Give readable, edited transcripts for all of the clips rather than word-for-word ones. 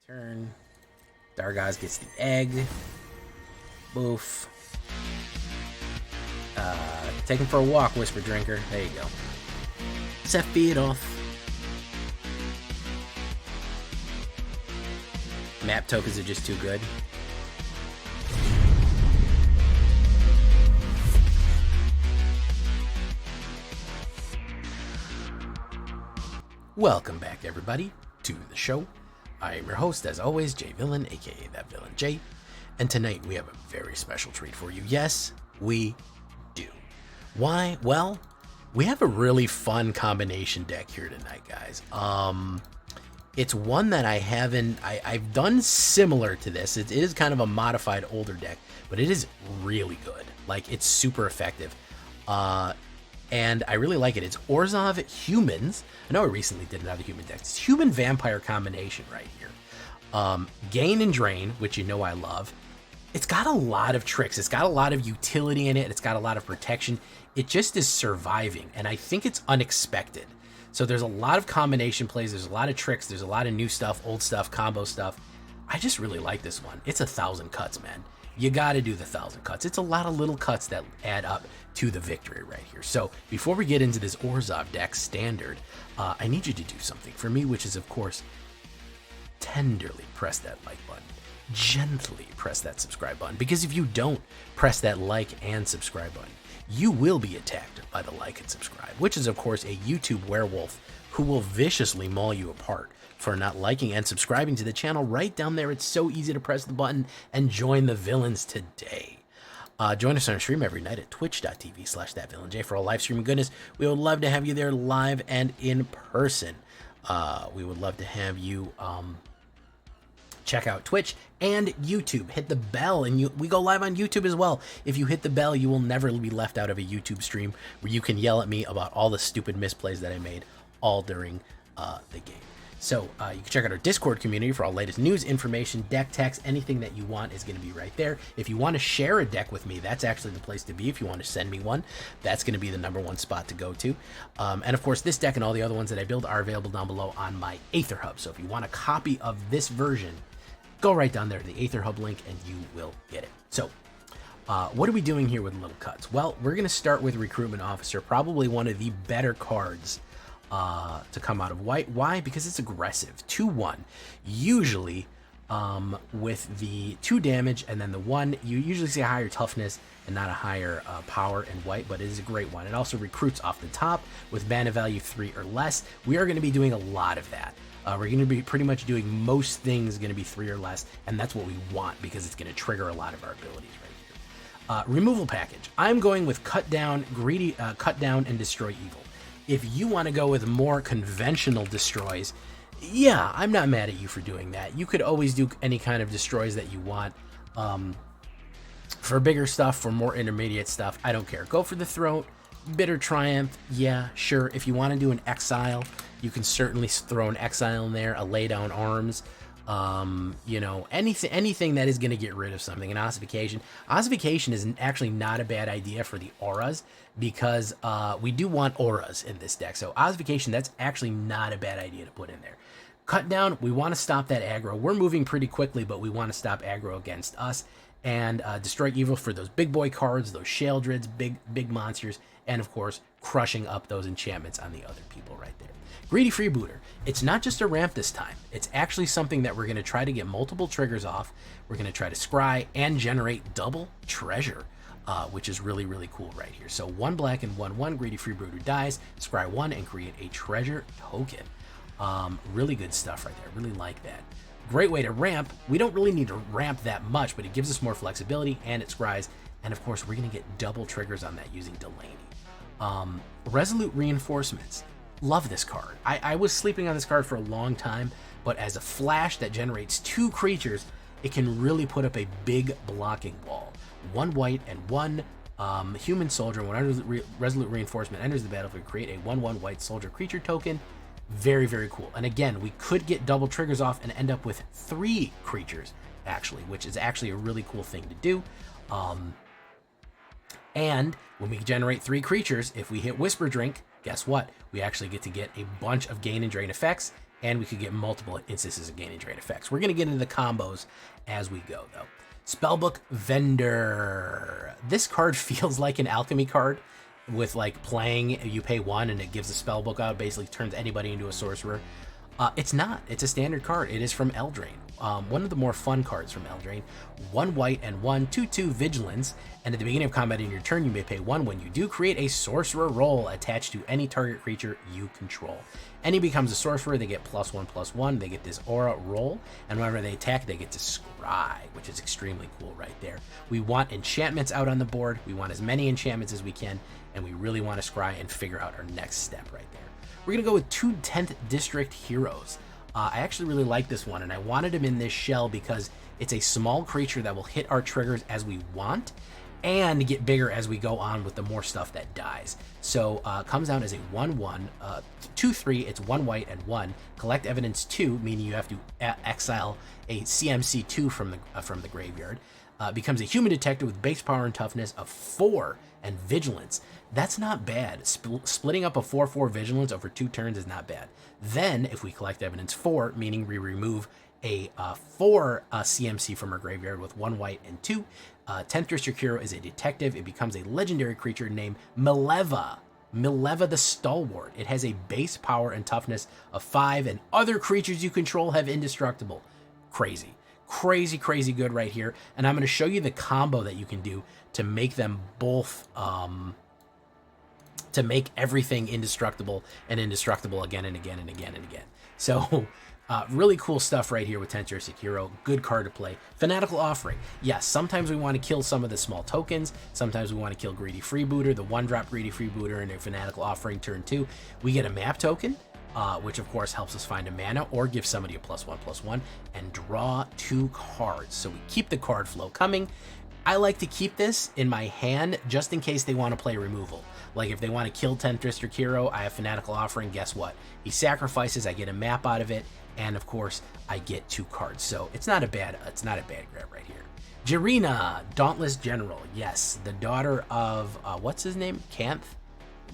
Turn. Dargaz gets the egg. Boof. Take him for a walk, Whisper Drinker. There you go. Set feed off. Map tokens are just too good. Welcome back, everybody, to the show. I am your host, as always, Jay Villain, aka That Villain J. And tonight we have a very special treat for you. Yes, we do. Why? Well, we have a really fun combination deck here tonight, guys. It's one that I've done similar to this. It is kind of a modified older deck, but it is really good. Like, it's super effective. And I really like it. It's Orzhov Humans. I know I recently did another human deck. It's human vampire combination right here. Gain and Drain, which you know I love. It's got a lot of tricks. It's got a lot of utility in it. It's got a lot of protection. It just is surviving, and I think it's unexpected. So there's a lot of combination plays. There's a lot of tricks. There's a lot of new stuff, old stuff, combo stuff. I just really like this one. It's 1,000 cuts, man. You got to do the 1,000 cuts. It's a lot of little cuts that add up to the victory right here. So before we get into this Orzhov deck standard, I need you to do something for me, which is, of course, tenderly press that like button. Gently press that subscribe button, because if you don't press that like and subscribe button, you will be attacked by the like and subscribe, which is, of course, a YouTube werewolf who will viciously maul you apart for not liking and subscribing to the channel. Right down there, it's so easy to press the button and join the villains today. Join us on our stream every night at twitch.tv/thatvillainj for all live streaming goodness. We would love to have you there live and in person. We would love to have you check out Twitch and YouTube. Hit the bell, and we go live on YouTube as well. If you hit the bell, you will never be left out of a YouTube stream where you can yell at me about all the stupid misplays that I made all during the game. So you can check out our Discord community for all latest news, information, deck text, anything that you want is going to be right there. If you want to share a deck with me, that's actually the place to be. If you want to send me one, that's going to be the #1 spot to go to. And of course, this deck and all the other ones that I build are available down below on my AetherHub. So if you want a copy of this version, go right down there to the AetherHub link and you will get it. So what are we doing here with little cuts? Well, we're going to start with Recruitment Officer, probably one of the better cards to come out of white. Why? Because it's aggressive. 2/1. Usually with the 2 damage and then the 1, you usually see a higher toughness and not a higher power in white, but it is a great one. It also recruits off the top with mana value 3 or less. We are going to be doing a lot of that. We're going to be pretty much doing most things going to be 3 or less, and that's what we want because it's going to trigger a lot of our abilities right here. Removal package. I'm going with cut down, and destroy evil. If you want to go with more conventional destroys, yeah, I'm not mad at you for doing that. You could always do any kind of destroys that you want. For bigger stuff, for more intermediate stuff, I don't care. Go for the throat. Bitter Triumph, yeah, sure. If you want to do an exile, you can certainly throw an exile in there, a lay down arms, you know, anything that is going to get rid of something. An ossification. Ossification is actually not a bad idea for the auras, because we do want auras in this deck. So ossification, that's actually not a bad idea to put in there. Cut down, we want to stop that aggro. We're moving pretty quickly, but we want to stop aggro against us. And destroy evil for those big boy cards, those Sheoldreds, big monsters, and of course crushing up those enchantments on the other people right there. Greedy Freebooter. It's not just a ramp this time. It's actually something that we're going to try to get multiple triggers off. We're going to try to scry and generate double treasure, which is really, really cool right here. So 1 black and 1/1, Greedy Freebooter dies, scry 1 and create a treasure token. Really good stuff right there. Really like that. Great way to ramp. We don't really need to ramp that much, but it gives us more flexibility and it scries. And of course, we're going to get double triggers on that using Villainy. Resolute Reinforcements. Love this card. I was sleeping on this card for a long time, but as a flash that generates 2 creatures, it can really put up a big blocking wall. 1 white and 1 human soldier. When Resolute Reinforcement enters the battlefield, create a 1/1 white soldier creature token. Very, very cool. And again, we could get double triggers off and end up with 3 creatures, actually, which is actually a really cool thing to do. And when we generate 3 creatures, if we hit Whisper Drink, guess what? We actually get to get a bunch of gain and drain effects and we could get multiple instances of gain and trade effects. We're going to get into the combos as we go, though. Spellbook Vendor. This card feels like an Alchemy card with like playing, you pay 1 and it gives the spellbook out, basically turns anybody into a sorcerer. It's not. It's a standard card. It is from Eldraine. One of the more fun cards from Eldraine. 1 white and 1 2/2 vigilance, and at the beginning of combat in your turn, you may pay 1. When you do, create a sorcerer roll attached to any target creature you control. Any becomes a sorcerer, they get +1/+1. They get this aura roll, and whenever they attack, they get to scry, which is extremely cool right there. We want enchantments out on the board. We want as many enchantments as we can, and we really want to scry and figure out our next step right there. We're going to go with 2 10th District Heroes. I actually really like this one, and I wanted him in this shell because it's a small creature that will hit our triggers as we want and get bigger as we go on with the more stuff that dies. So comes down as a 1/1, 2/3, it's 1 white and 1. Collect evidence 2, meaning you have to exile a CMC 2 from the graveyard. Becomes a human detective with base power and toughness of 4 and vigilance. That's not bad. Splitting up a 4/4 vigilance over 2 turns is not bad. Then, if we collect evidence 4, meaning we remove a 4 CMC from our graveyard with 1 white and 2, 10th District Hero is a detective. It becomes a legendary creature named Mileva. Mileva the Stalwart. It has a base power and toughness of 5, and other creatures you control have indestructible. Crazy. Crazy, crazy good right here. And I'm going to show you the combo that you can do to make them both, to make everything indestructible and indestructible again and again and again and again. So really cool stuff right here with 10th District Hero. Good card to play. Fanatical Offering. Yes, sometimes we want to kill some of the small tokens. Sometimes we want to kill Greedy Freebooter, the 1-drop Greedy Freebooter, and a Fanatical Offering turn 2. We get a map token, which of course helps us find a mana or give somebody a +1/+1 and draw 2 cards. So we keep the card flow coming. I like to keep this in my hand just in case they want to play removal. Like if they want to kill 10th District Hero, I have Fanatical Offering. Guess what? He sacrifices, I get a map out of it, and of course I get 2 cards. So it's not a bad grab right here. Jirina, Dauntless General. Yes, the daughter of what's his name? Canth?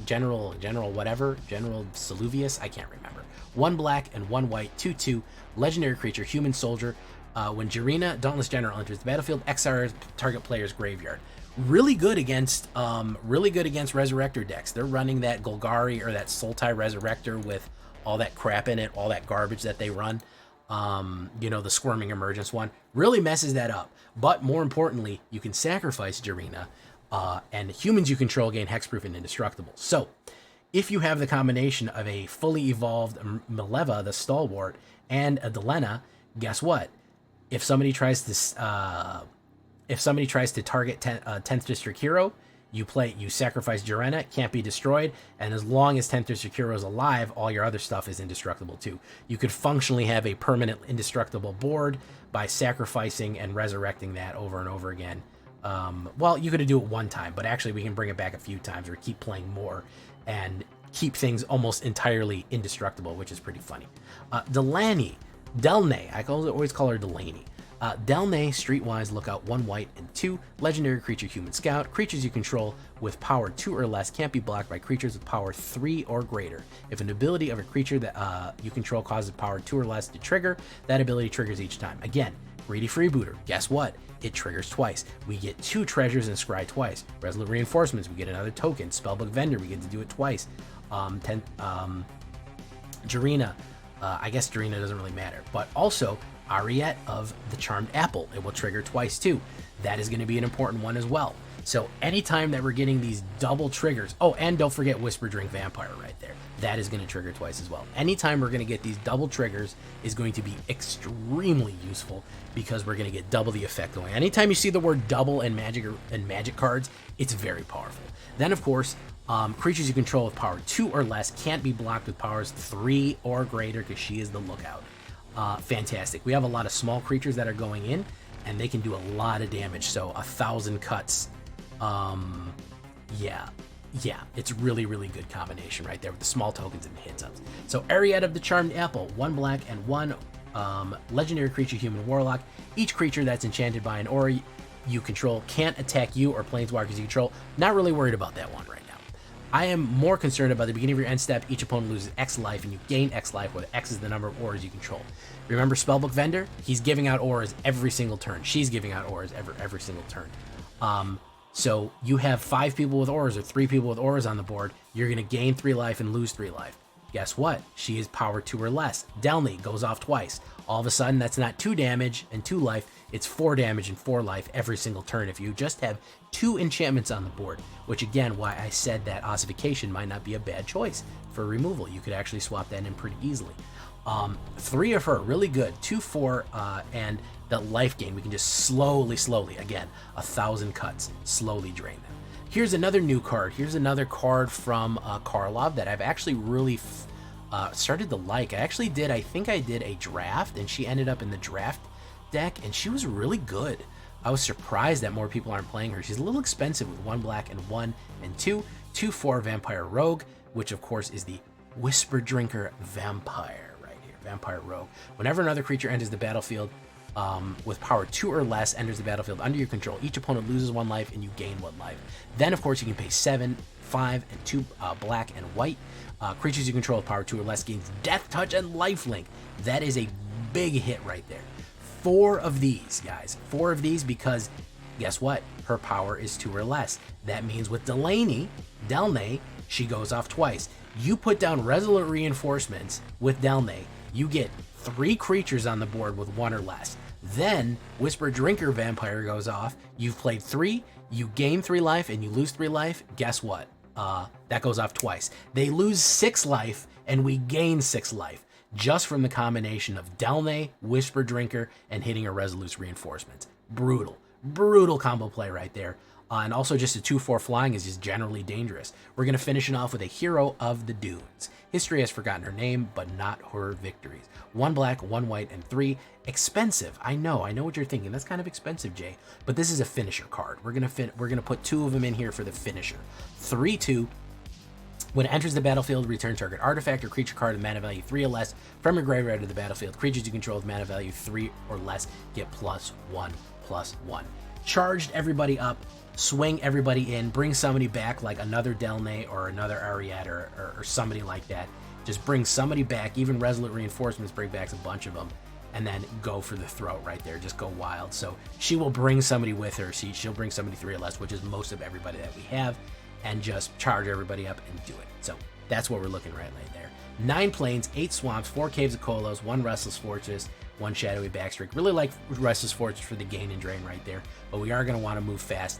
General whatever, General Saluvius, I can't remember. 1 black and 1 white, 2/2, legendary creature, human soldier. When Jirina, Dauntless General, enters the battlefield, exiles target player's graveyard. Really good against Resurrector decks. They're running that Golgari or that Sultai Resurrector with all that crap in it, all that garbage that they run. You know, the Squirming Emergence one really messes that up. But more importantly, you can sacrifice Jirina, and humans you control gain hexproof and indestructible. So if you have the combination of a fully evolved Mileva, the Stalwart, and a Delena, guess what? If somebody tries to target 10th District Hero, you sacrifice Jirina, can't be destroyed, and as long as 10th District Hero is alive, all your other stuff is indestructible too. You could functionally have a permanent indestructible board by sacrificing and resurrecting that over and over again. Well, you could do it 1 time, but actually we can bring it back a few times or keep playing more and keep things almost entirely indestructible, which is pretty funny. Delany, I always call her Delaney. Delnay, Streetwise, Lookout, 1 white and 2, legendary creature, human scout. Creatures you control with power 2 or less can't be blocked by creatures with power 3 or greater. If an ability of a creature that you control causes power 2 or less to trigger, that ability triggers each time. Again, Greedy Freebooter, guess what? It triggers twice. We get 2 treasures and scry twice. Resolute Reinforcements, we get another token. Spellbook Vendor, we get to do it twice. Jirina, I guess Jirina doesn't really matter, but also Ariette of the Charmed Apple, it will trigger twice too. That is going to be an important one as well. So anytime that we're getting these double triggers, oh, and don't forget Whisper Drink Vampire right there. That is going to trigger twice as well. Anytime we're going to get these double triggers is going to be extremely useful because we're going to get double the effect going. Anytime you see the word double in magic cards, it's very powerful. Then of course, creatures you control with power 2 or less can't be blocked with powers 3 or greater because she is the Lookout. Fantastic. We have a lot of small creatures that are going in and they can do a lot of damage. So 1,000 cuts. Yeah, it's really, really good combination right there with the small tokens and the hits ups. So Ariette of the Charmed Apple, 1 black and 1 legendary creature, human warlock. Each creature that's enchanted by an aura you control can't attack you or planeswalkers you control. Not really worried about that one right now. I am more concerned about the beginning of your end step. Each opponent loses X life, and you gain X life, where X is the number of auras you control. Remember Spellbook Vendor? He's giving out auras every single turn. She's giving out auras every single turn. So you have 5 people with auras or 3 people with auras on the board. You're going to gain 3 life and lose 3 life. Guess what? She is power 2 or less. Villainy goes off twice. All of a sudden, that's not 2 damage and 2 life. It's 4 damage and 4 life every single turn if you just have 2 enchantments on the board, which again, why I said that ossification might not be a bad choice for removal. You could actually swap that in pretty easily. 3 of her, really good. 2, 4, and the life gain. We can just slowly, again, 1,000 cuts, slowly drain them. Here's another new card. Here's another card from Karlov that I've actually really started to like. I think I did a draft, and she ended up in the draft deck, and she was really good. I was surprised that more people aren't playing her. She's a little expensive with 1 black and 1 and 2. 2/4 Vampire Rogue, which of course is the Whisper Drinker Vampire right here. Vampire Rogue. Whenever another creature enters the battlefield with power 2 or less enters the battlefield under your control, each opponent loses 1 life and you gain 1 life. Then of course you can pay 7, 5, and 2 black and white. Creatures you control with power 2 or less gains Death Touch and Lifelink. That is a big hit right there. 4 of these, guys. 4 of these, because guess what? Her power is 2 or less. That means with Villainy, she goes off twice. You put down Resolute Reinforcements with Villainy, you get 3 creatures on the board with 1 or less. Then Whisper Drinker Vampire goes off. You've played 3, you gain 3 life and you lose 3 life. Guess what? That goes off twice. They lose 6 life and we gain 6 life, just from the combination of Villainy, Whisper Drinker, and hitting a Resolute Reinforcements. Brutal combo play right there. And also just a 2/4 flying is just generally dangerous. We're going to finish it off with a Hero of the Dunes. History has forgotten her name, but not her victories. 1 black, 1 white, and 3. Expensive. I know what you're thinking. That's kind of expensive, Jay. But this is a finisher card. We're gonna put 2 of them in here for the finisher. 3/2. When it enters the battlefield, return target artifact or creature card with mana value 3 or less from your graveyard to the battlefield. Creatures you control with mana value 3 or less get +1/+1. Charged everybody up, swing everybody in, bring somebody back like another Villainy or another Ariad or somebody like that. Just bring somebody back, even Resolute Reinforcements bring back a bunch of them, and then go for the throat right there. Just go wild. So she will bring somebody with her. She'll bring somebody 3 or less, which is most of everybody that we have, and just charge everybody up and do it. So that's what we're looking right there. 9 plains, 8 swamps, 4 caves of Kolos, 1 restless fortress, 1 shadowy backstreak. Really like restless fortress for the gain and drain right there, but we are going to want to move fast.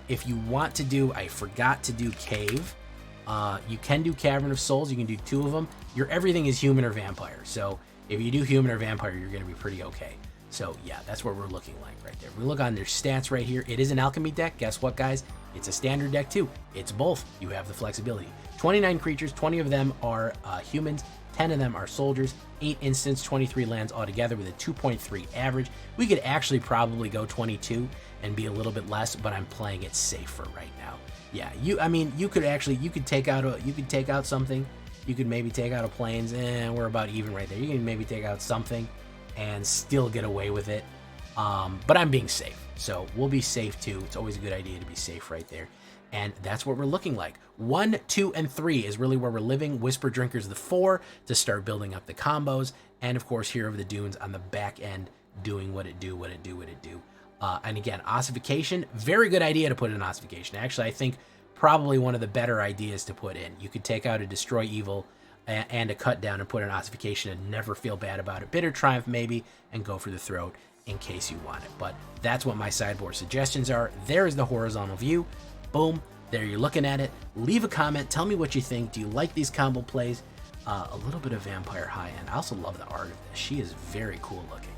If you want to do, I forgot to do cave. You can do Cavern of Souls. You can do 2 of them. Your everything is human or vampire. So if you do human or vampire, you're going to be pretty okay. So yeah, that's what we're looking like right there. We look on their stats right here. It is an alchemy deck. Guess what, guys? It's a standard deck too. It's both. You have the flexibility. 29 creatures, 20 of them are humans, 10 of them are soldiers, 8 instants, 23 lands altogether with a 2.3 average. We could actually probably go 22 and be a little bit less, but I'm playing it safe for right now. Yeah, you could take out something. You could maybe take out a plains, and we're about even right there. You can maybe take out something and still get away with it. But I'm being safe, so we'll be safe too. It's always a good idea to be safe right there. And that's what we're looking like. 1, 2, and 3 is really where we're living. Whisper Drinker's the 4 to start building up the combos. And of course, Hero of the Dunes on the back end doing what it do. And again, ossification, very good idea to put in ossification. Actually, I think probably one of the better ideas to put in. You could take out a Destroy Evil and a Cut Down and put in ossification and never feel bad about it. Bitter Triumph maybe, and go for the throat in case you want it. But that's what my sideboard suggestions are. There is the horizontal view. Boom, there you're looking at it. Leave a comment, tell me what you think. Do you like these combo plays? A little bit of Vampire high end. I also love the art of this. She is very cool looking.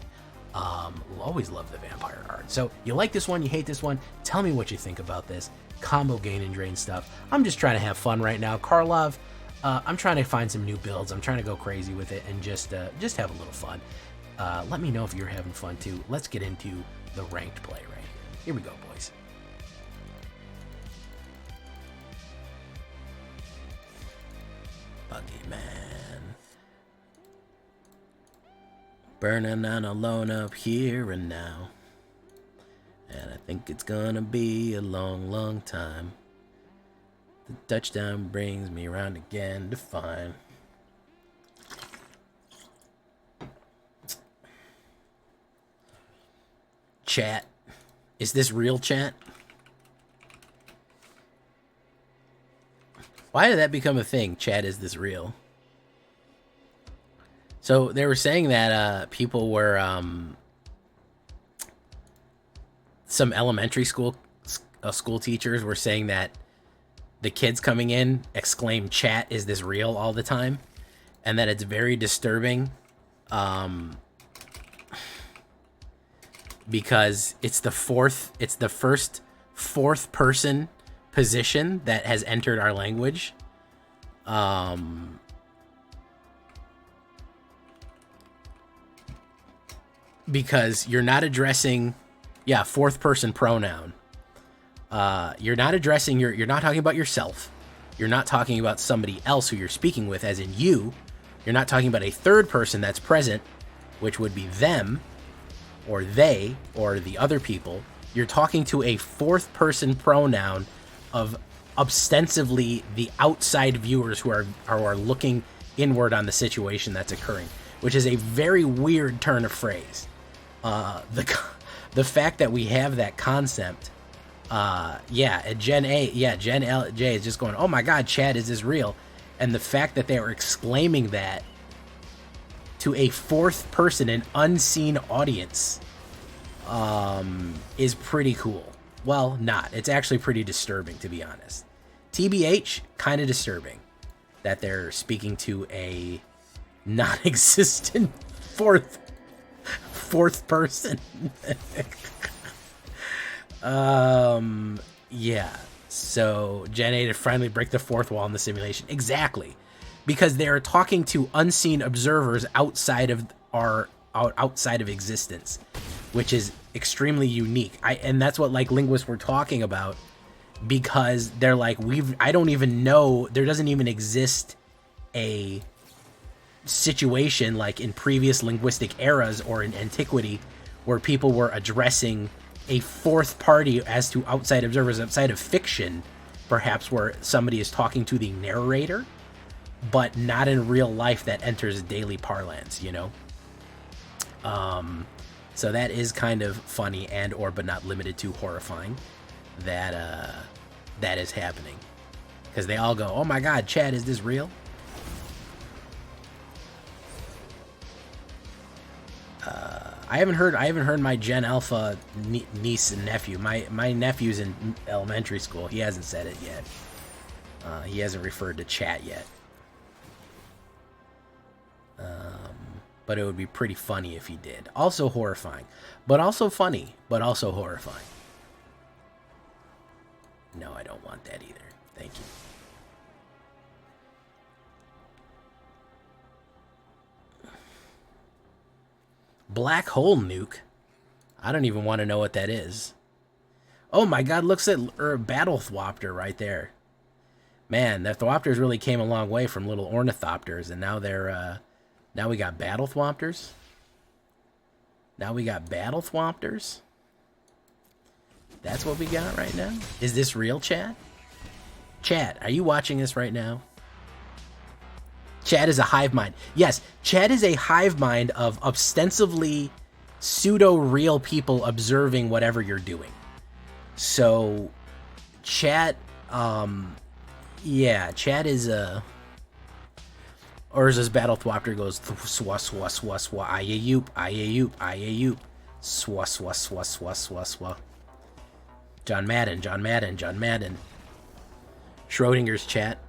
We'll always love the Vampire art. So you like this one, you hate this one, tell me what you think about this combo gain and drain stuff. I'm just trying to have fun right now. Karlov, I'm trying to find some new builds. I'm trying to go crazy with it and just have a little fun. Let me know if you're having fun too. Let's get into the ranked play right here. Here we go, boys. Buggy man, burning on alone up here and now, and I think it's gonna be a long time. The touchdown brings me around again to find. Chat. Is this real, chat? Why did that become a thing? Chat, is this real? So they were saying that people were some elementary school teachers were saying that the kids coming in exclaim, "Chat, is this real?" all the time, and that it's very disturbing because it's the first fourth person position that has entered our language. Because you're not addressing, fourth person pronoun. You're not addressing you're not talking about yourself. You're not talking about somebody else who you're speaking with, as in you. You're not talking about a third person that's present, which would be them, or they, or the other people. You're talking to a fourth person pronoun of ostensibly the outside viewers who are looking inward on the situation that's occurring, which is a very weird turn of phrase. The fact that we have that concept, Gen L J is just going, "Oh my God, Chad, is this real?" And the fact that they were exclaiming that to a fourth person, an unseen audience, is pretty cool. Well, not. It's actually pretty disturbing, to be honest. TBH, kind of disturbing that they're speaking to a non-existent fourth person. So Gen A to finally break the fourth wall in the simulation. Exactly. Because they're talking to unseen observers outside of existence, which is extremely unique. And that's what linguists were talking about, because they're like, I don't even know, there doesn't even exist a situation like in previous linguistic eras or in antiquity where people were addressing a fourth party as to outside observers, outside of fiction, perhaps, where somebody is talking to the narrator, but not in real life that enters daily parlance, you know? So that is kind of funny and or but not limited to horrifying that that is happening. Because they all go, "Oh my God, Chad, is this real?" I haven't heard my Gen Alpha niece and nephew. My nephew's in elementary school. He hasn't said it yet. He hasn't referred to chat yet. But it would be pretty funny if he did. Also horrifying, but also funny, but also horrifying. No, I don't want that either. Thank you. Black hole nuke? I don't even want to know what that is. Oh my God, looks at battle thwopter right there. Man, the thwopters really came a long way from little ornithopters, and now they're now we got battle thwopters. Now we got battle thwopters. That's what we got right now. Is this real, chat? Chat, are you watching this right now? Chat is a hive mind. Yes, chat is a hive mind of ostensibly pseudo-real people observing whatever you're doing. So, chat, chat is a... Or as this battle thwopter goes, swa swa swa swa, ayayoop, ayayoop, ayayoop, swa swa swa swa swa swa. John Madden. Schrodinger's chat.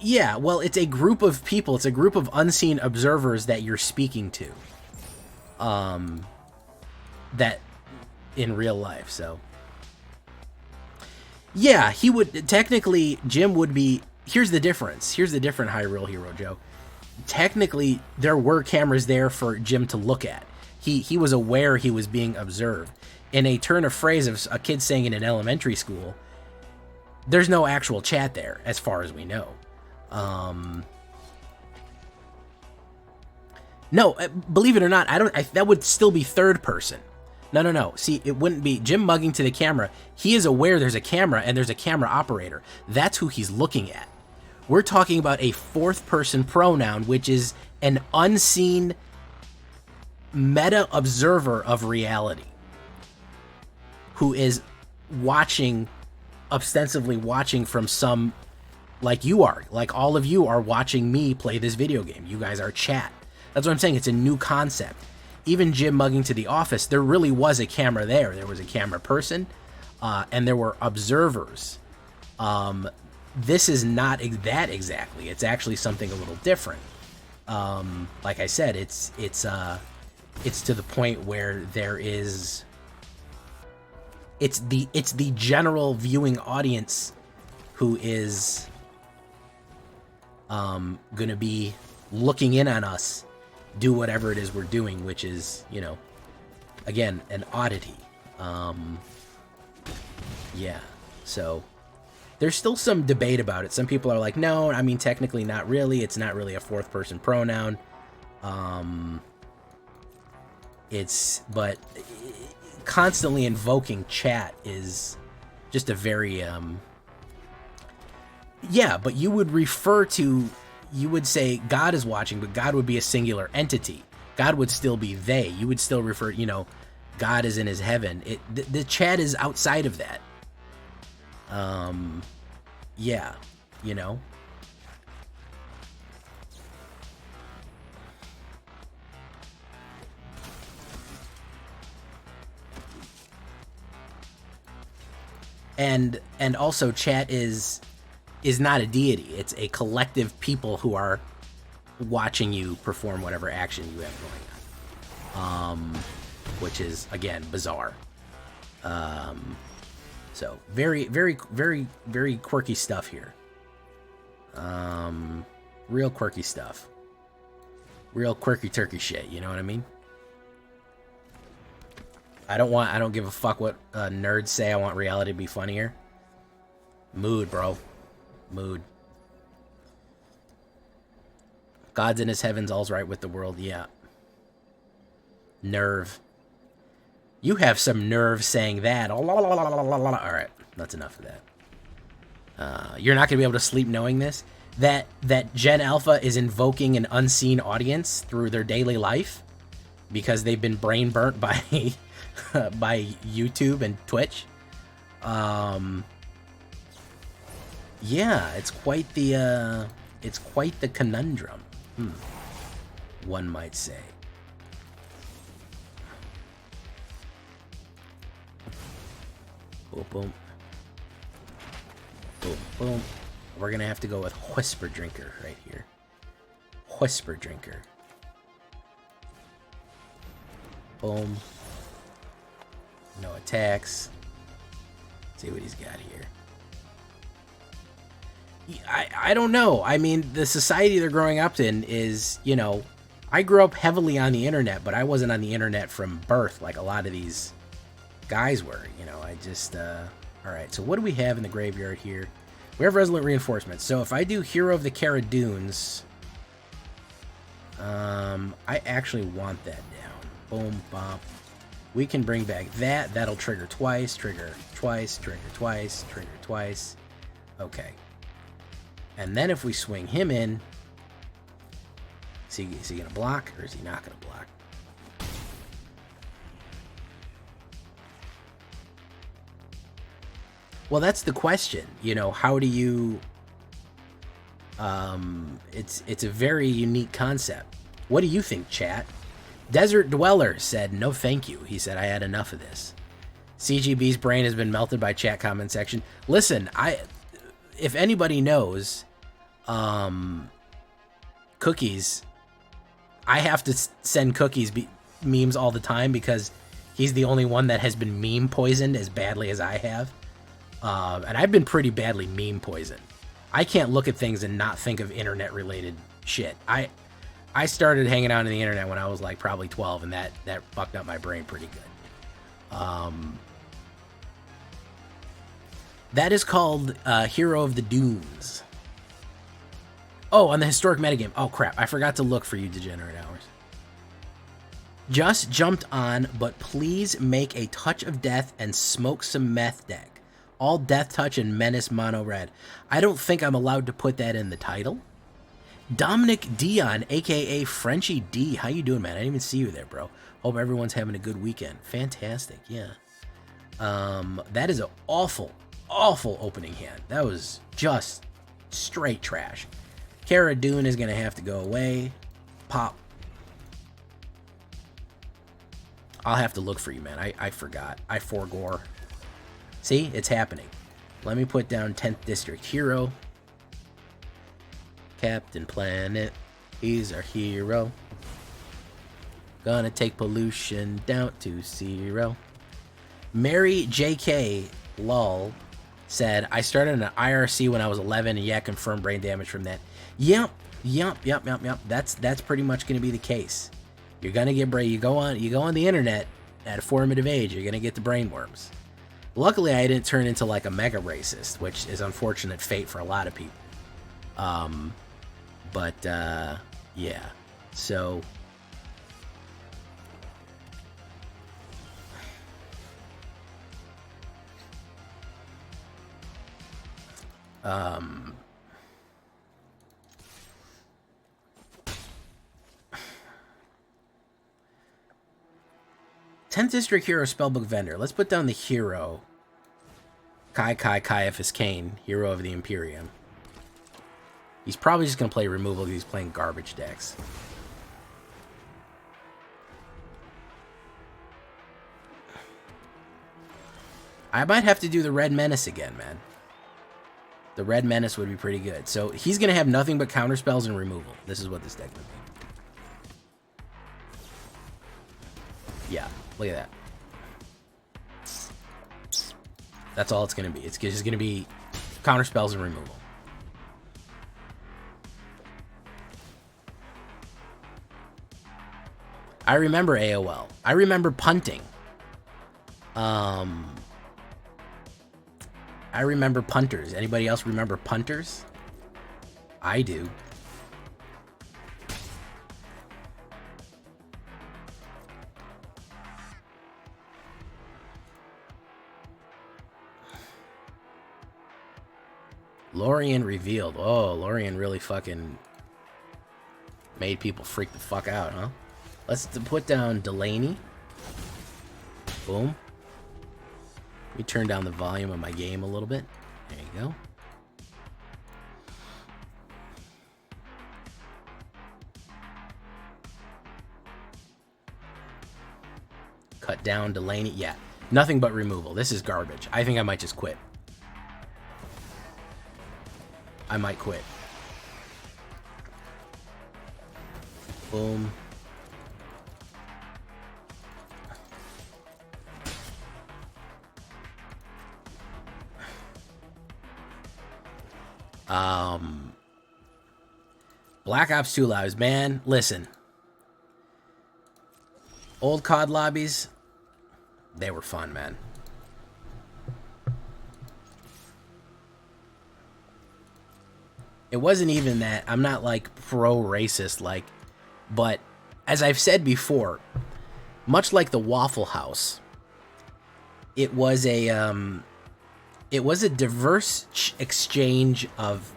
Yeah, well, it's a group of people. It's a group of unseen observers that you're speaking to. That in real life, so. Yeah, he would, technically, Jim would be, here's the difference. Here's the different Hyrule Hero, Joe. Technically, there were cameras there for Jim to look at. He was aware he was being observed. In a turn of phrase of a kid saying in an elementary school, there's no actual chat there, as far as we know. No, believe it or not, that would still be third person. No. See, it wouldn't be Jim mugging to the camera. He is aware there's a camera and there's a camera operator. That's who he's looking at. We're talking about a fourth person pronoun, which is an unseen meta observer of reality who is watching, ostensibly watching from some, like you are, like all of you are watching me play this video game. You guys are chat. That's what I'm saying. It's a new concept. Even Jim mugging to the office, there really was a camera there. There was a camera person, and there were observers. This is not that exactly. It's actually something a little different. Like I said, it's to the point where there is. It's the general viewing audience who is gonna be looking in on us do whatever it is we're doing, which is, you know, again, an oddity. Yeah, so there's still some debate about it. Some people are like, no, I mean, technically not really. It's not really a fourth person pronoun. But constantly invoking chat is just a very, yeah, but you would refer to, you would say God is watching, but God would be a singular entity. God would still be they. You would still refer, you know, God is in his heaven. The chat is outside of that. Yeah, you know. And also chat is not a deity. It's a collective people who are watching you perform whatever action you have going on. Which is, again, bizarre. So very, very, very, very quirky stuff here. Real quirky stuff. Real quirky turkey shit, you know what I mean? I don't give a fuck what nerds say. I want reality to be funnier. Mood, bro. Mood. God's in his heavens, all's right with the world, yeah. Nerve. You have some nerve saying that. Alright, that's enough of that. You're not going to be able to sleep knowing this. That Gen Alpha is invoking an unseen audience through their daily life because they've been brain burnt by by YouTube and Twitch. Yeah, it's quite the conundrum. One might say. Boom, boom. Boom, boom. We're gonna have to go with Whisper Drinker right here. Whisper Drinker. Boom. No attacks. Let's see what he's got here. I don't know. I mean, the society they're growing up in is, you know, I grew up heavily on the internet, but I wasn't on the internet from birth like a lot of these guys were, you know. I just, alright, so what do we have in the graveyard here? We have Resolute Reinforcements. So if I do Hero of the Cara Dunes, I actually want that down. Boom, bop. We can bring back that. That'll trigger twice, trigger twice, trigger twice, trigger twice. Okay. And then if we swing him in, is he going to block or is he not going to block? Well, that's the question. You know, how do you... It's a very unique concept. What do you think, chat? Desert Dweller said, no thank you. He said, I had enough of this. CGB's brain has been melted by chat comment section. Listen, if anybody knows, Cookies, I have to send Cookies memes all the time because he's the only one that has been meme poisoned as badly as I have. And I've been pretty badly meme poisoned. I can't look at things and not think of internet related shit. I started hanging out on the internet when I was like probably 12, and that fucked up my brain pretty good. That is called Hero of the Dunes. Oh, on the historic metagame. Oh crap, I forgot to look for you, Degenerate Hours. Just jumped on, but please make a touch of death and smoke some meth deck. All death touch and menace mono red. I don't think I'm allowed to put that in the title. Dominic Dion, aka Frenchie D. How you doing, man? I didn't even see you there, bro. Hope everyone's having a good weekend. Fantastic, yeah. That is an awful, awful opening hand. That was just straight trash. Cara Dune is going to have to go away. Pop. I'll have to look for you, man. I forgot. I forgore. See? It's happening. Let me put down 10th District Hero. Captain Planet. He's our hero. Gonna take pollution down to 0. Mary JK Lull said, I started an IRC when I was 11 and yeah, confirmed brain damage from that. Yep. That's pretty much gonna be the case. You're gonna get brain. You go on the internet at a formative age, you're gonna get the brain worms. Luckily, I didn't turn into like a mega racist, which is unfortunate fate for a lot of people. Yeah. So Tenth District Hero Spellbook Vendor. Let's put down the hero. Caiaphas Cain, Hero of the Imperium. He's probably just going to play removal if he's playing garbage decks. I might have to do the Red Menace again, man. The Red Menace would be pretty good. So he's going to have nothing but counter spells and removal. This is what this deck would be. Yeah, look at that. That's all it's going to be. It's just going to be counter spells and removal. I remember AOL. I remember punting. I remember punters. Anybody else remember punters? I do. Lorien revealed. Oh, Lorien really fucking made people freak the fuck out, huh? Let's put down Villainy. Boom. Let me turn down the volume of my game a little bit. There you go. Cut down Villainy. Yeah, nothing but removal. This is garbage. I think I might just quit. I might quit. Boom. Black Ops 2 lives, man. Listen. Old COD lobbies, they were fun, man. It wasn't even that. I'm not like pro-racist, like, but as I've said before, much like the Waffle House, it was a diverse exchange of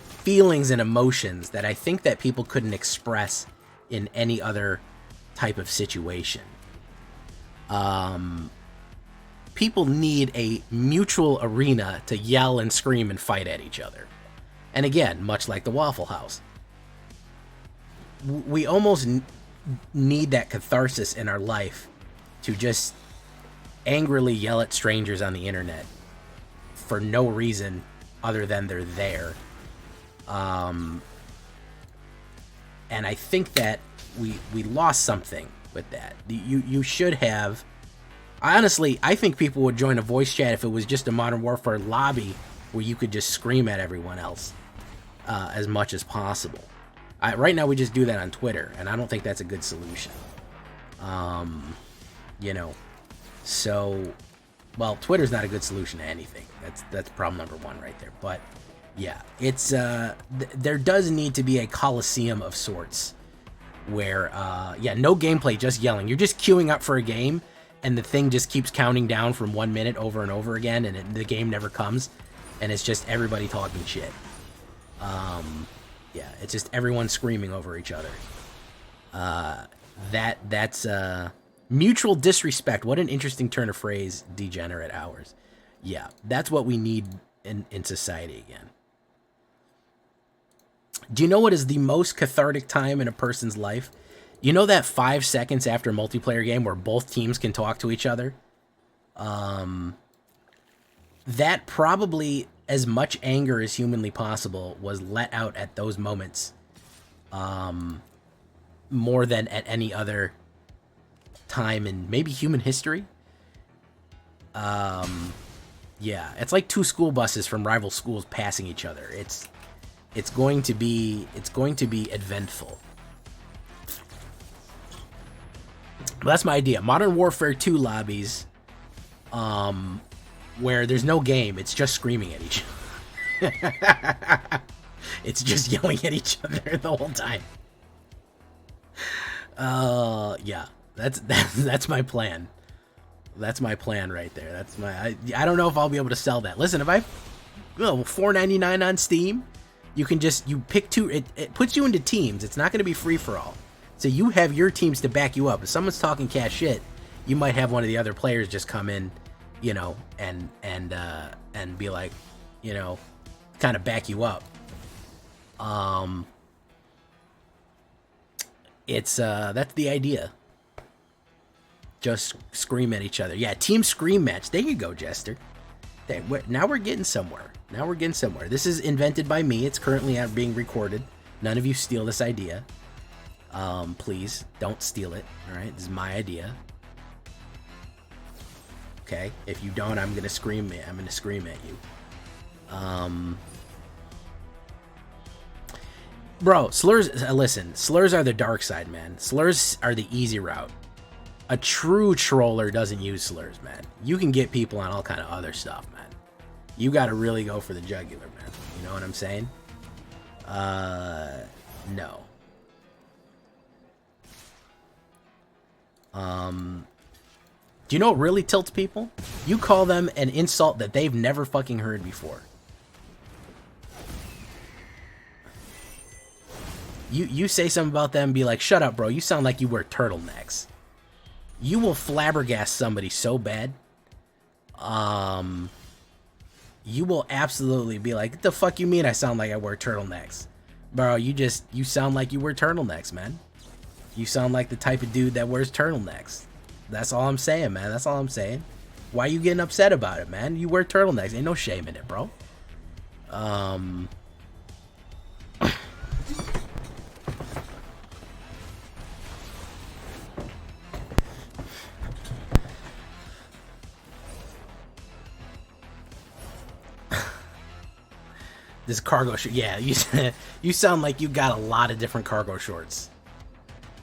feelings and emotions that I think that people couldn't express in any other type of situation. People need a mutual arena to yell and scream and fight at each other. And again, much like the Waffle House, we almost need that catharsis in our life to just angrily yell at strangers on the internet for no reason other than they're there. And I think that we lost something with that. You should have. Honestly, I think people would join a voice chat if it was just a Modern Warfare lobby where you could just scream at everyone else as much as possible. Right now we just do that on Twitter, and I don't think that's a good solution. You know, so, well, Twitter's not a good solution to anything. That's problem number one right there. But yeah, it's there does need to be a coliseum of sorts where, yeah, no gameplay, just yelling. You're just queuing up for a game, and the thing just keeps counting down from 1 minute over and over again, and the game never comes, and it's just everybody talking shit. Yeah, it's just everyone screaming over each other. That's mutual disrespect. What an interesting turn of phrase, degenerate hours. Yeah, that's what we need in society again. Do you know what is the most cathartic time in a person's life? You know that 5 seconds after a multiplayer game where both teams can talk to each other? That probably, as much anger as humanly possible, was let out at those moments. More than at any other time in maybe human history. Yeah, it's like 2 school buses from rival schools passing each other. It's going to be eventful. Well, that's my idea. Modern Warfare 2 lobbies, where there's no game, it's just screaming at each other. It's just yelling at each other the whole time. Yeah, that's my plan. That's my plan right there. That's my. I don't know if I'll be able to sell that. Listen, if I, $4.99 on Steam, you can just pick 2. It puts you into teams. It's not going to be free for all. So you have your teams to back you up. If someone's talking cash shit, you might have one of the other players just come in, you know, and be like, you know, kind of back you up. It's that's the idea. Just scream at each other. Yeah, team scream match. There you go, Jester. Now we're getting somewhere. Now we're getting somewhere. This is invented by me. It's currently being recorded. None of you steal this idea. Please don't steal it. All right, this is my idea. Okay, if you don't, I'm gonna scream. I'm gonna scream at you. Bro, slurs. Listen, slurs are the dark side, man. Slurs are the easy route. A true troller doesn't use slurs, man. You can get people on all kind of other stuff, man. You got to really go for the jugular, man. You know what I'm saying? No. Do you know what really tilts people? You call them an insult that they've never fucking heard before. You say something about them and be like, shut up, bro. You sound like you wear turtlenecks. You will flabbergast somebody so bad. You will absolutely be like, what the fuck you mean I sound like I wear turtlenecks? Bro, you sound like you wear turtlenecks, man. You sound like the type of dude that wears turtlenecks. That's all I'm saying, man. That's all I'm saying. Why you getting upset about it, man? You wear turtlenecks. Ain't no shame in it, bro. This cargo short, yeah, you sound like you got a lot of different cargo shorts.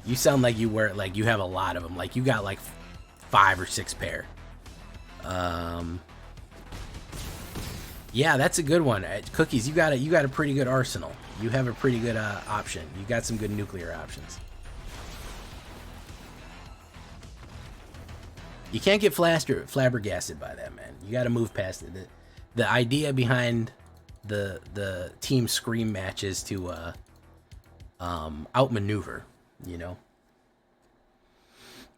You sound like you wear, like you have a lot of them, like you got like 5 or 6 pair. Yeah, that's a good one. Cookies, you got a pretty good arsenal. You have a pretty good option. You got some good nuclear options. You can't get flabbergasted by that, man. You got to move past it. The idea behind the team scream matches to outmaneuver, you know.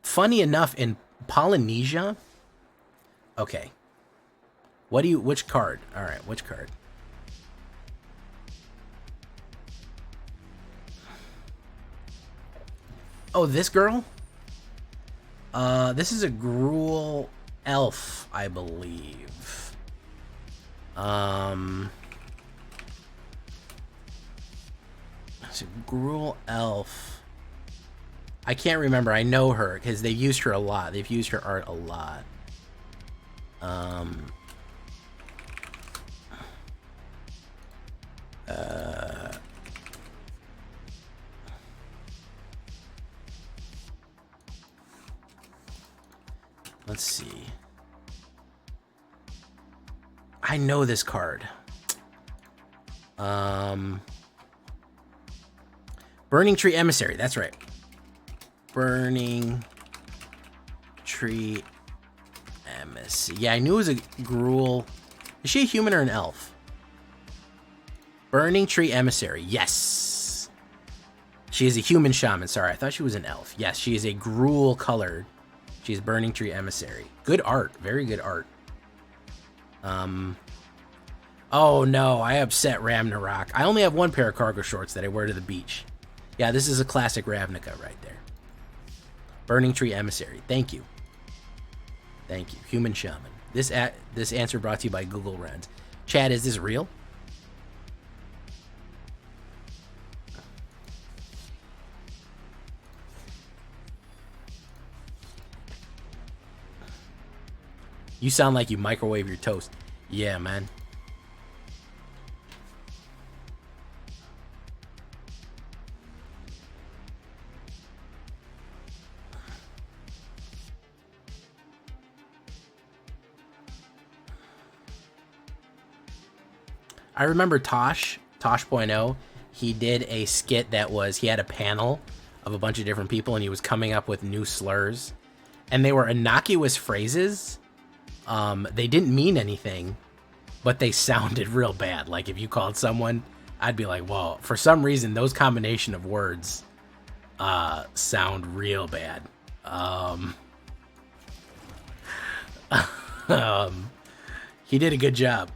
Funny enough, in Polynesia, okay. Which card? All right, which card? Oh, this girl? This is a Gruul elf, I believe. It's a Gruul elf. I can't remember. I know her because they've used her a lot. They've used her art a lot. Let's see. I know this card. Burning Tree Emissary. That's right. Burning Tree Emissary. Yeah, I knew it was a Gruul. Is she a human or an elf? Burning Tree Emissary. Yes. She is a human shaman. Sorry, I thought she was an elf. Yes, she is a Gruul colored. She's Burning Tree Emissary. Good art. Very good art. Oh no, I upset Ramnarok. I only have one pair of cargo shorts that I wear to the beach. Yeah, this is a classic Ravnica right there. Burning Tree Emissary. Thank you. Thank you. Human Shaman. This answer brought to you by Google Lens. Chad, is this real? You sound like you microwave your toast. Yeah, man. I remember Tosh.0, he did a skit that was, he had a panel of a bunch of different people and he was coming up with new slurs. And they were innocuous phrases. They didn't mean anything, but they sounded real bad. Like if you called someone, I'd be like, well, for some reason, those combination of words sound real bad. He did a good job.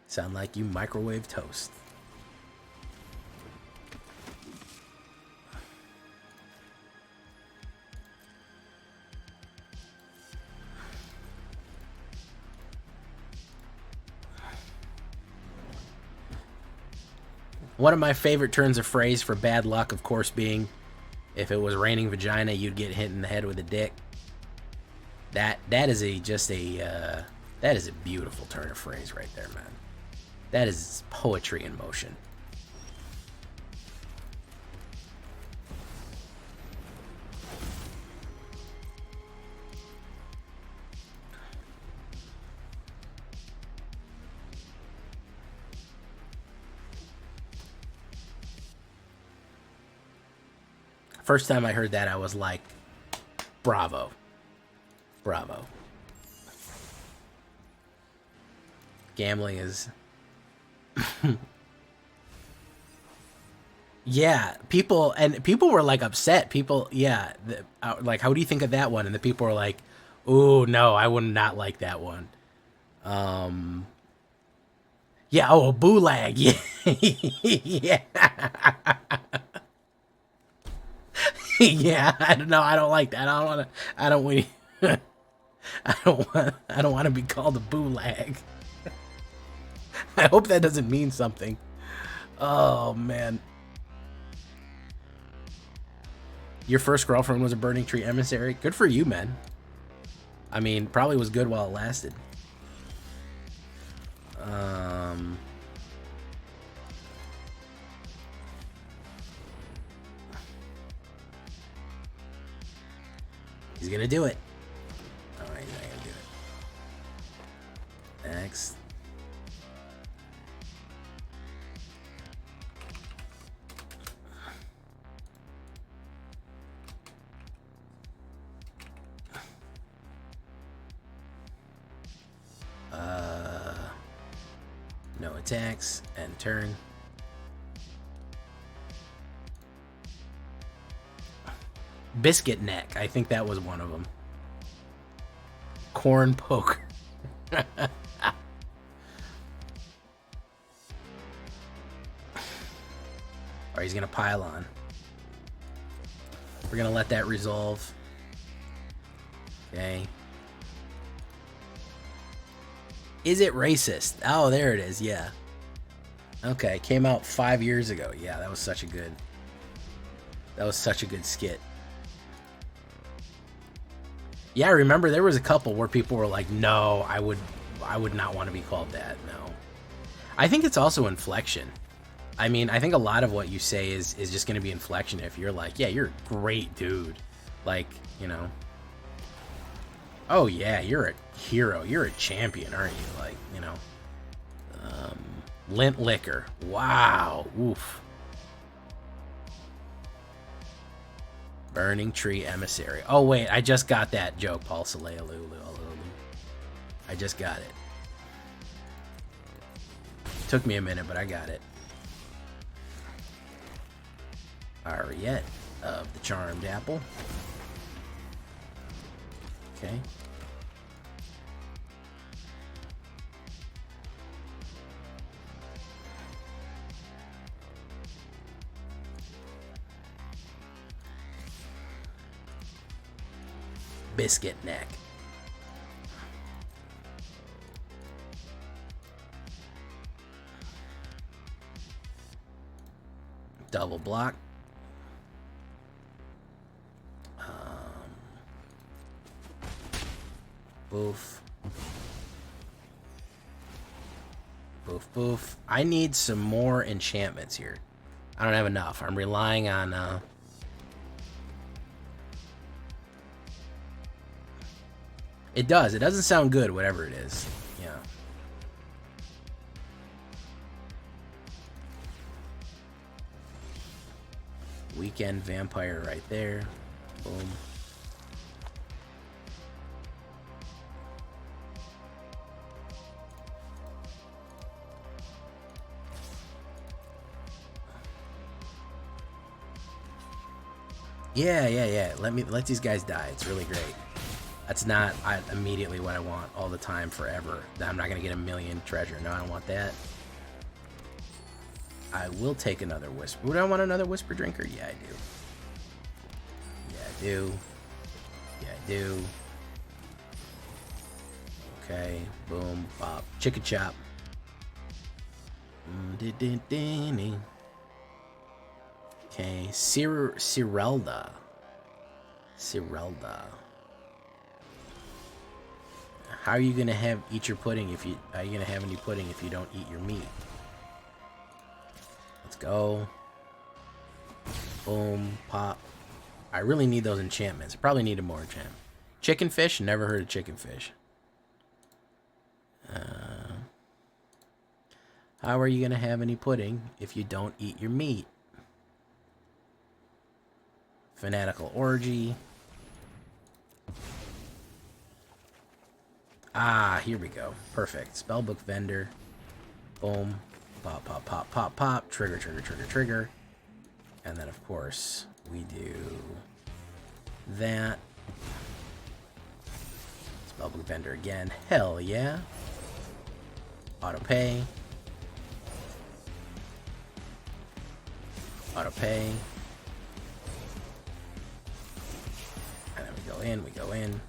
Sound like you microwave toast. One of my favorite turns of phrase for bad luck, of course, being if it was raining vagina, you'd get hit in the head with a dick. That is a beautiful turn of phrase right there, man. That is poetry in motion. First time I heard that, I was like, bravo. Bravo. Gambling is... Yeah, people were like upset. People, yeah, like, how do you think of that one? And the people were like, "Oh no, I would not like that one." Yeah, oh, a boolag, yeah, yeah, yeah. I don't know. I don't like that. I don't want to. I don't want. I don't want to be called a boolag. I hope that doesn't mean something. Oh man. Your first girlfriend was a Burning Tree Emissary? Good for you, man. I mean, probably was good while it lasted. He's gonna do it. Oh, he's not gonna do it. Next. No attacks and turn. Biscuit neck. I think that was one of them. Corn poke. Or he's gonna pile on. We're gonna let that resolve. Okay. Is it racist? Oh, there it is. Yeah. Okay, came out 5 years ago. Yeah, that was such a good skit. Yeah, I remember there was a couple where people were like, "No, I would not want to be called that." No. I think it's also inflection. I mean, I think a lot of what you say is just going to be inflection. If you're like, "Yeah, you're a great dude," like, you know. Oh yeah, you're a hero. You're a champion, aren't you? Like, you know. Lint Liquor. Wow. Oof. Burning Tree Emissary. Oh wait, I just got that joke, Paul Salealu. I just got it. Took me a minute, but I got it. Ariette of the Charmed Apple. Okay. Biscuit Neck. Double block. Boof. Boof, boof. I need some more enchantments here. I don't have enough. I'm relying on... It does. It doesn't sound good, whatever it is. Yeah. Weekend Vampire right there. Boom. Yeah. Let these guys die. It's really great. That's not immediately what I want all the time forever. I'm not gonna get a million treasure. No, I don't want that. I will take another whisper. Would I want another whisper drinker? Yeah, I do. Yeah, I do. Yeah, I do. Okay. Boom. Bop. Chicken chop. Okay. Cirelda. How are you gonna eat your pudding if you? Are you gonna have any pudding if you don't eat your meat? Let's go. Boom, pop. I really need those enchantments. I probably need more enchantment. Chicken fish? Never heard of chicken fish. How are you gonna have any pudding if you don't eat your meat? Fanatical Orgy. Ah, here we go. Perfect. Spellbook Vendor. Boom. Pop, pop, pop, pop, pop. Trigger, trigger, trigger, trigger. And then, of course, we do that. Spellbook Vendor again. Hell yeah. Auto pay. Auto pay. And then we go in.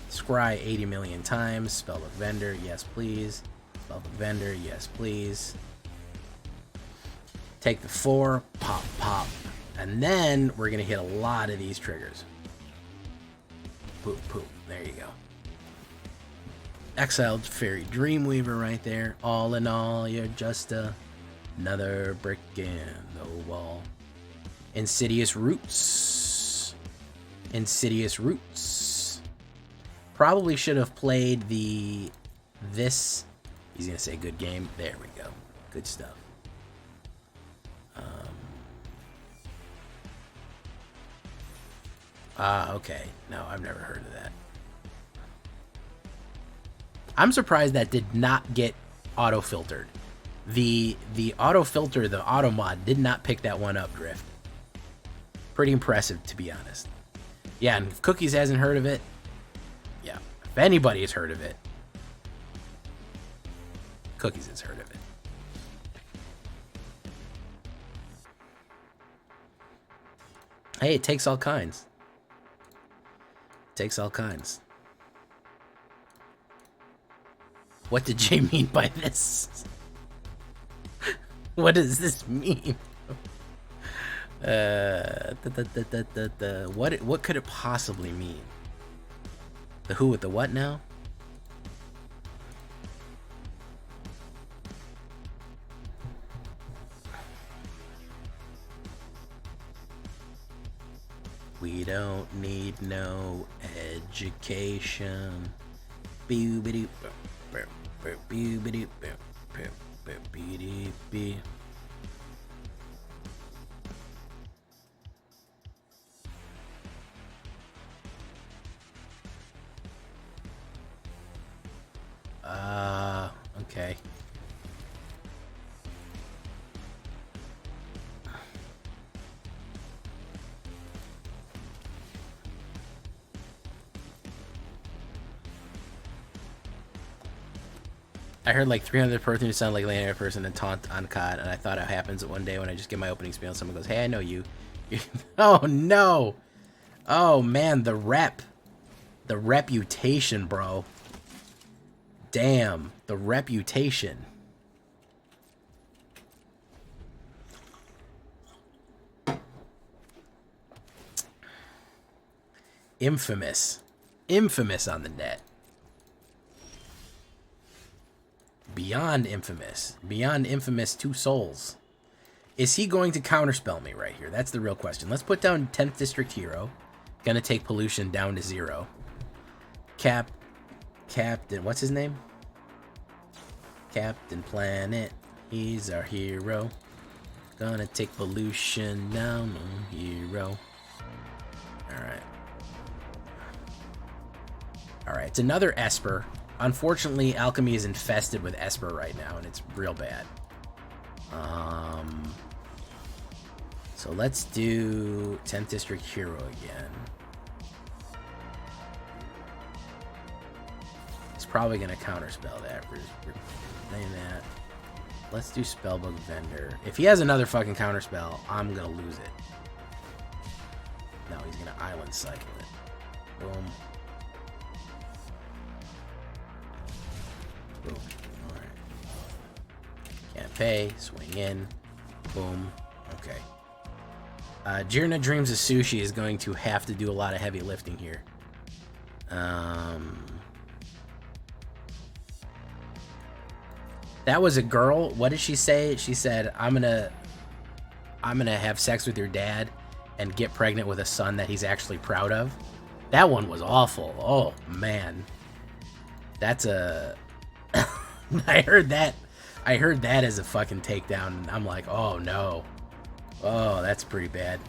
Scry 80 million times. Spellbook Vendor, yes please. Spellbook Vendor, yes please. Take the 4, pop, pop. And then we're gonna hit a lot of these triggers. Poop, poop. There you go. Exiled Fairy Dreamweaver right there. All in all, you're just another brick in the wall. Insidious Roots. Insidious Roots. Probably should have played this. He's gonna say good game. There we go. Good stuff. Okay. No, I've never heard of that. I'm surprised that did not get auto filtered. The auto filter, the auto mod, did not pick that one up, Drift. Pretty impressive, to be honest. Yeah, and if Cookies hasn't heard of it, yeah. If anybody has heard of it, Cookies has heard of it. Hey, it takes all kinds. It takes all kinds. What did Jay mean by this? What does this mean? What could it possibly mean? The who with the what now? We don't need no Education. Boobity. Boobity. Boobity. Okay. I heard like 300 person who sound like a person and taunt on COD, and I thought it happens one day when I just get my opening spiel and someone goes, "Hey, I know you." Oh no! Oh man, the reputation, bro. Damn, the reputation. Infamous. Infamous on the net. Beyond infamous. Beyond infamous 2 souls. Is he going to counterspell me right here? That's the real question. Let's put down 10th District Hero. Gonna take pollution down to 0. Captain, what's his name? Captain Planet. He's our hero. Gonna take pollution down on hero. Alright. Alright, it's another Esper. Unfortunately, Alchemy is infested with Esper right now, and it's real bad. So let's do 10th District Hero again. He's probably going to counterspell that. We're playing that. Let's do Spellbook Vendor. If he has another fucking counterspell, I'm going to lose it. No, he's going to Island Cycle it. Boom. Boom. Alright. Can't pay. Swing in. Boom. Okay. Jirna Dreams of Sushi is going to have to do a lot of heavy lifting here. That was a girl. What did she say? She said, I'm gonna have sex with your dad and get pregnant with a son that he's actually proud of. That one was awful. Oh, man. That's a... I heard that as a fucking takedown, and I'm like, oh, no. Oh, that's pretty bad.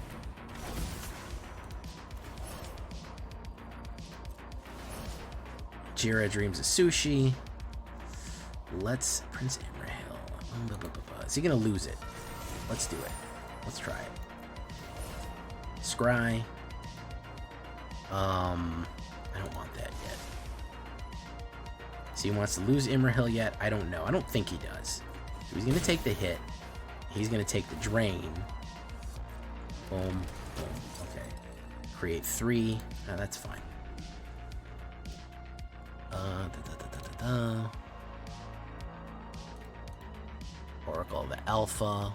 Jira Dreams of Sushi. Let's... Prince Imrahil. Is he going to lose it? Let's do it. Let's try it. Scry. I don't want that yet. So he wants to lose Imrahil yet? I don't know. I don't think he does. So he's going to take the hit. He's going to take the drain. Boom. Boom. Okay. Create 3. Oh, that's fine. Oracle of the Alpha.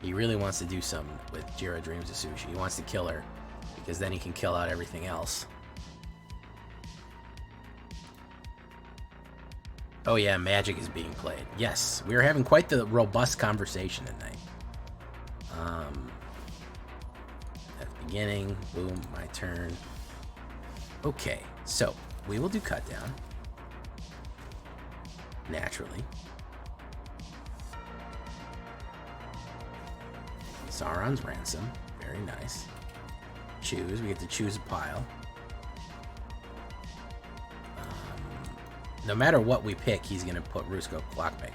He really wants to do something with Jira Dreams of Sushi. He wants to kill her, because then he can kill out everything else. Oh yeah, Magic is being played. Yes, we are having quite the robust conversation tonight. At the beginning, boom, my turn. Okay, so we will do cut down. Naturally. Sauron's Ransom. Very nice. Choose. We get to choose a pile. No matter what we pick, he's going to put Rusko Clockmaker.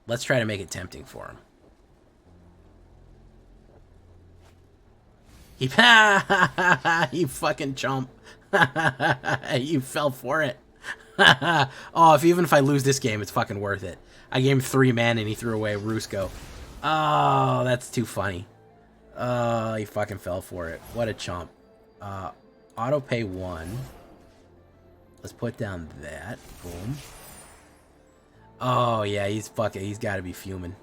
Let's try to make it tempting for him. You fucking chump. You fell for it. Oh, even if I lose this game, it's fucking worth it. I gave him 3 mana and he threw away Rusko. Oh, that's too funny. Oh, he fucking fell for it. What a chump. Auto pay 1. Let's put down that. Boom. Oh, yeah, he's got to be fuming.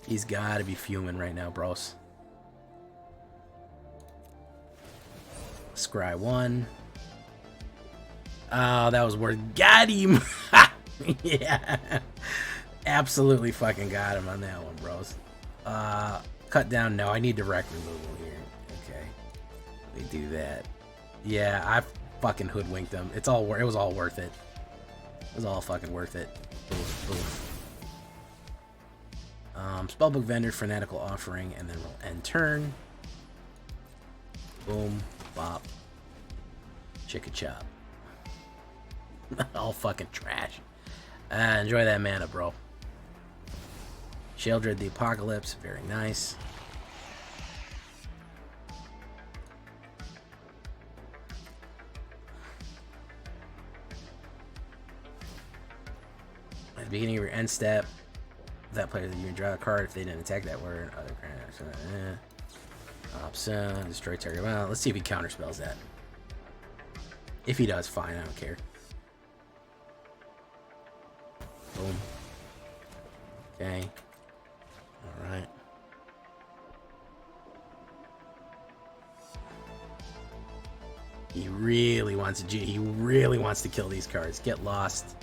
He's gotta be fuming right now, bros. Scry 1. Oh, that was worth. Got him! Yeah. Absolutely fucking got him on that one, bros. Cut down. No, I need direct removal here. Okay. We do that. Yeah, I fucking hoodwinked them. It was all worth it. It was all fucking worth it. Oof, oof. Spellbook Vendor, Fanatical Offering, and then we'll end turn. Boom, bop, chicka chop. All fucking trash. Enjoy that mana, bro. Sheldred the Apocalypse, very nice. At the beginning of your end step, that player that you can draw a card if they didn't attack that word. Other option, destroy target. Well, let's see if he counterspells that. If he does, fine. I don't care. Boom. Okay. All right. He really wants to kill these cards. Get lost.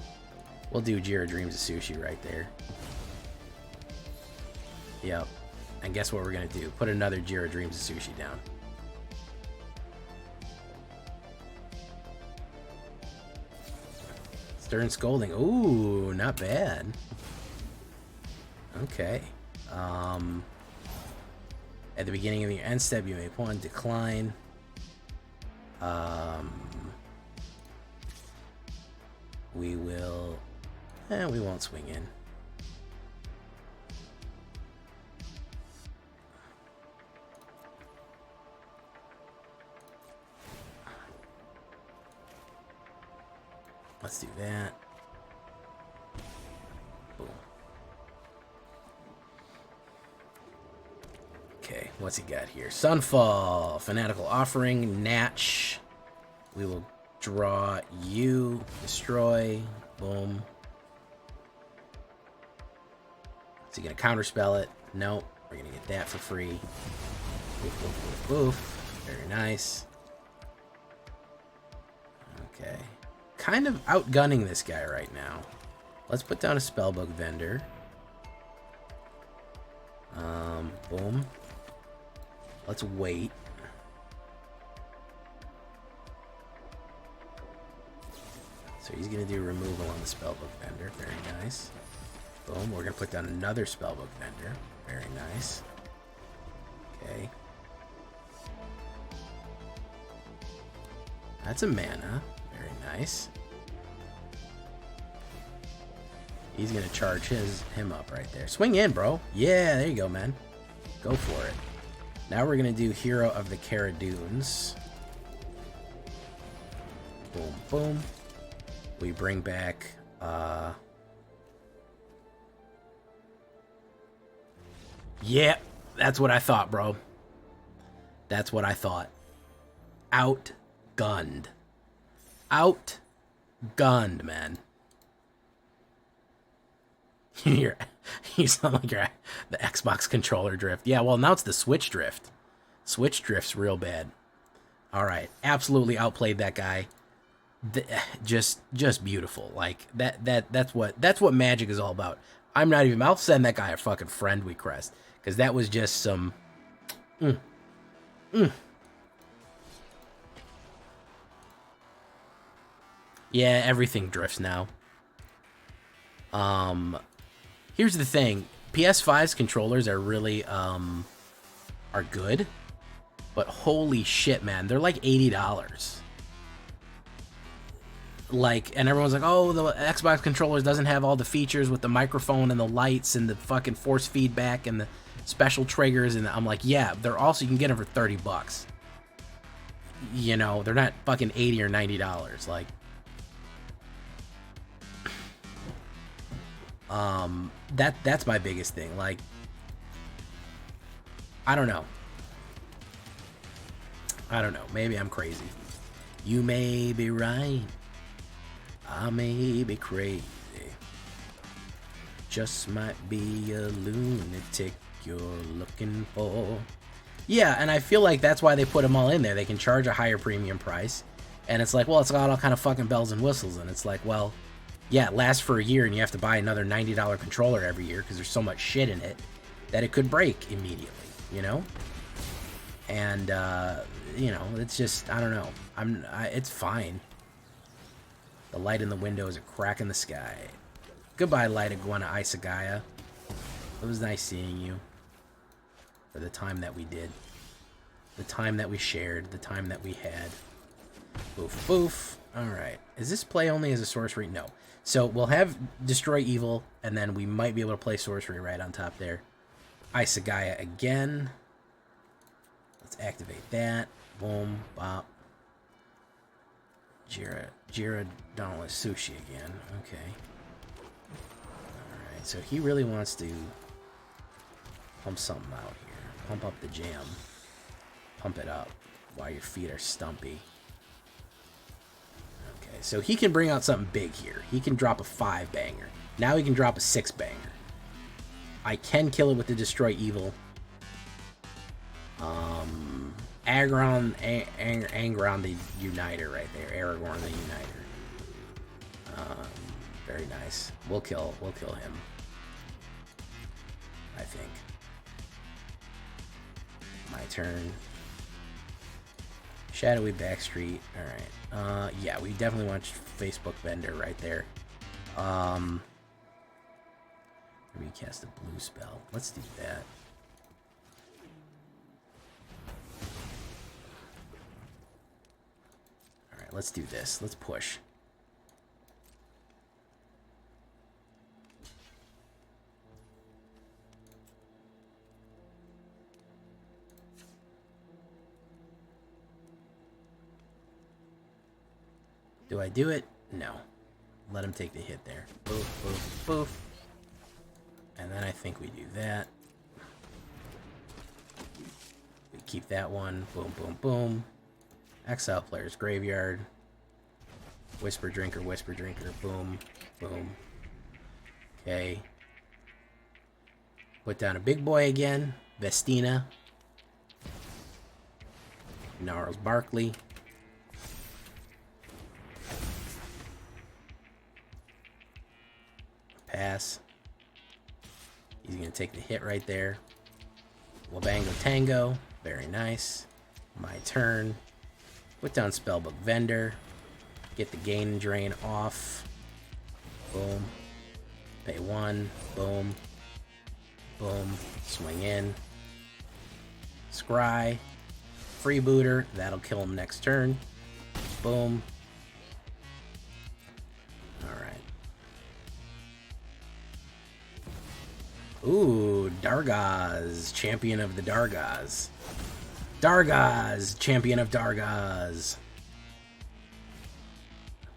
We'll do Jira Dreams of Sushi right there. Yep. And guess what we're going to do? Put another Jira Dreams of Sushi down. Stern Scolding. Ooh, not bad. Okay. At the beginning of your end step, you may one decline. We will... we won't swing in. Let's do that. Boom. Okay, what's he got here? Sunfall, Fanatical Offering, Natch. We will draw you, destroy, boom. Is he gonna counterspell it? Nope. We're gonna get that for free. Boof, boof, boof, boof. Very nice. Okay. Kind of outgunning this guy right now. Let's put down a Spellbook Vendor. Boom. Let's wait. So he's gonna do removal on the Spellbook Vendor. Very nice. Boom. We're gonna put down another Spellbook Vendor. Very nice. Okay. That's a mana. Very nice. He's gonna charge him up right there. Swing in, bro. Yeah, there you go, man. Go for it. Now we're gonna do Hero of the Caradoons. Boom, boom. We bring back yeah, that's what I thought, bro. That's what I thought. Outgunned. Outgunned, man. You sound like you're the Xbox controller drift. Yeah, well, now it's the Switch drift. Switch drift's real bad. All right, absolutely outplayed that guy. Just beautiful. Like that's what Magic is all about. I'll send that guy a fucking friend request because that was just some. Yeah, everything drifts now. Here's the thing. PS5's controllers are really, are good. But holy shit, man. They're like $80. Like, and everyone's like, oh, the Xbox controllers doesn't have all the features with the microphone and the lights and the fucking force feedback and the special triggers. And I'm like, yeah, they're also, you can get them for $30. You know, they're not fucking $80 or $90. Like, that's my biggest thing. Like, I don't know. Maybe I'm crazy. You may be right. I may be crazy. just might be a lunatic you're looking for. Yeah, and I feel like that's why they put them all in there. They can charge a higher premium price. And it's like, well, it's got all kind of fucking bells and whistles. And it's like, well, yeah, it lasts for a year and you have to buy another $90 controller every year because there's so much shit in it that it could break immediately, you know? And, you know, it's just, I don't know. It's fine. The light in the window is a crack in the sky. Goodbye, Light Iguana Isagaya. It was nice seeing you. For the time that we did. The time that we shared. The time that we had. Boof, boof. Alright. Is this play only as a sorcery? No. So we'll have Destroy Evil, and then we might be able to play sorcery right on top there. Isagaya again. Let's activate that. Boom. Bop. Jira Dauntless Sushi again. Okay. Alright, so he really wants to pump something out here. Pump up the jam. Pump it up while your feet are stumpy. Okay, so he can bring out something big here. He can drop a 5-banger. Now he can drop a 6-banger. I can kill it with the Destroy Evil. Agron the Uniter right there. Aragorn the Uniter. Very nice. We'll kill him. I think. My turn. Shadowy Backstreet. Alright. Yeah, we definitely want Facebook Vendor right there. Recast a blue spell. Let's do that. Alright, let's do this. Let's push. Do I do it? No. Let him take the hit there. Boof, boof, boof. And then I think we do that. We keep that one. Boom, boom, boom. Exile player's graveyard. Whisper Drinker, boom, boom. Okay. Put down a big boy again. Vestina. Gnarls Barkley. Pass. He's going to take the hit right there. Wabango Tango. Very nice. My turn. Put down Spellbook Vendor. Get the gain and drain off. Boom. Pay 1. Boom. Boom. Swing in. Scry. Freebooter. That'll kill him next turn. Boom. Ooh, Dargaz, champion of the Dargaz. Dargaz, champion of Dargaz.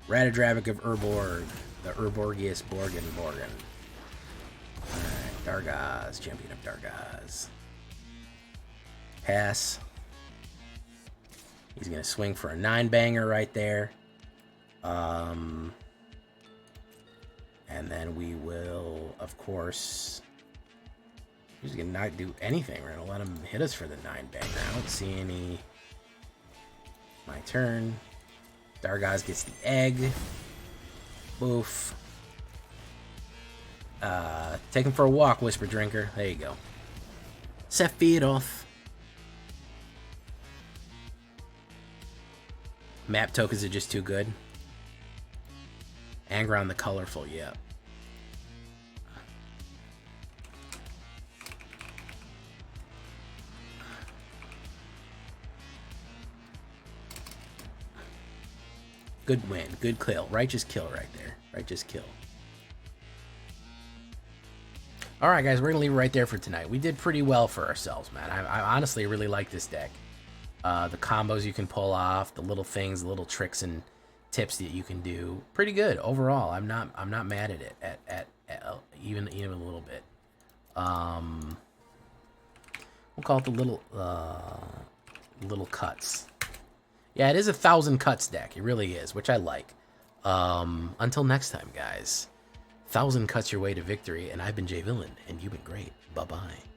Ratadravik of Urborg, the Urborgius Borgen. Alright, Dargaz, champion of Dargaz. Pass. He's going to swing for a 9-banger right there. And then we will, of course... He's gonna not do anything. We're gonna let him hit us for the 9-banger. I don't see any. My turn. Dargaz gets the egg. Boof. Take him for a walk, Whisper Drinker. There you go. Sephiroth. Map tokens are just too good. Angron the Colorful, yeah. Good win. Good kill. Righteous kill right there. Righteous kill. Alright, guys. We're going to leave it right there for tonight. We did pretty well for ourselves, man. I honestly really like this deck. The combos you can pull off, the little things, the little tricks and tips that you can do. Pretty good overall. I'm not mad at it at even a little bit. We'll call it the little cuts. Yeah, it is a 1,000 cuts deck. It really is, which I like. Until next time, guys. 1,000 cuts your way to victory, and I've been Jay Villain, and you've been great. Bye-bye.